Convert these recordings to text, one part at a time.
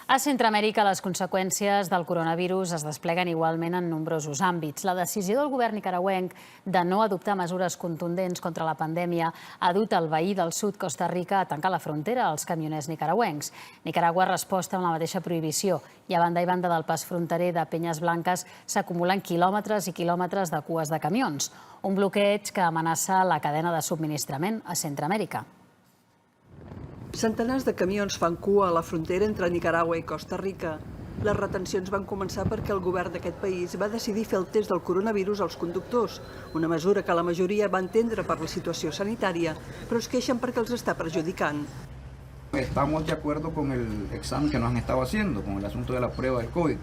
A Centreamèrica, les conseqüències del coronavirus es despleguen igualment en nombrosos àmbits. La decisió del govern nicaragüenc de no adoptar mesures contundents contra la pandèmia ha dut el veí del sud, Costa Rica, a tancar la frontera als camioners nicaragüencs. Nicaragua ha respost amb la mateixa prohibició i a banda i banda del pas fronterer de Penyes Blanques s'acumulen quilòmetres i quilòmetres de cues de camions. Un bloqueig que amenaça la cadena de subministrament a Centreamèrica. Centenars de camions fan cua a la frontera entre Nicaragua i Costa Rica. Les retencions van començar perquè el govern d'aquest país va decidir fer el test del coronavirus als conductors, una mesura que la majoria va entendre per la situació sanitària, però es queixen perquè els està perjudicant. Estamos de acuerdo con el examen que nos han estado haciendo, con el asunto de la prueba del COVID.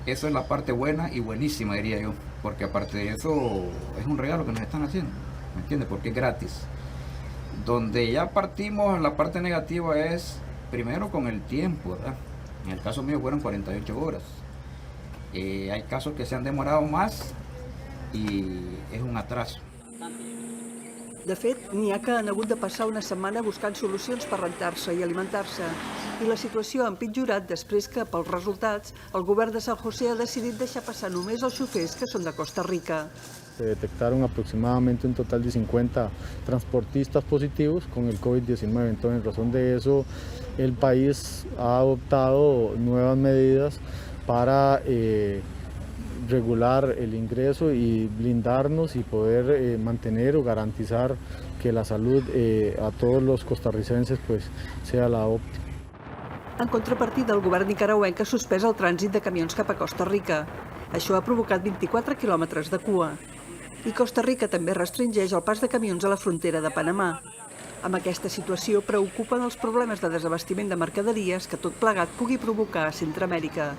Eso es la parte buena y buenísima, diría yo, porque aparte de eso es un regalo que nos están haciendo, ¿me entiendes? Porque es gratis. Donde ya partimos, la parte negativa es primero con el tiempo, ¿verdad? En el caso mío fueron 48 horas. Hay casos que se han demorado más y es un atraso. De fet, n'hi ha que han hagut de passar una setmana buscant solucions per rentar-se i alimentar-se. I la situació ha empitjorat després que, pels resultats, el govern de San José ha decidit deixar passar només els xofers que són de Costa Rica. Se detectaron aproximadamente un total de 50 transportistas positivos con el COVID-19. Entonces, en razón de eso, el país ha adoptado nuevas medidas para regular el ingreso y blindarnos y poder mantener o garantizar que la salud a todos los costarricenses sea la óptima. En contrapartida, el govern nicaragüenc ha suspès el trànsit de camions cap a Costa Rica. Això ha provocat 24 quilòmetres de cua. I Costa Rica també restringeix el pas de camions a la frontera de Panamà. Amb aquesta situació preocupen els problemes de desabastiment de mercaderies que tot plegat pugui provocar a Centreamèrica.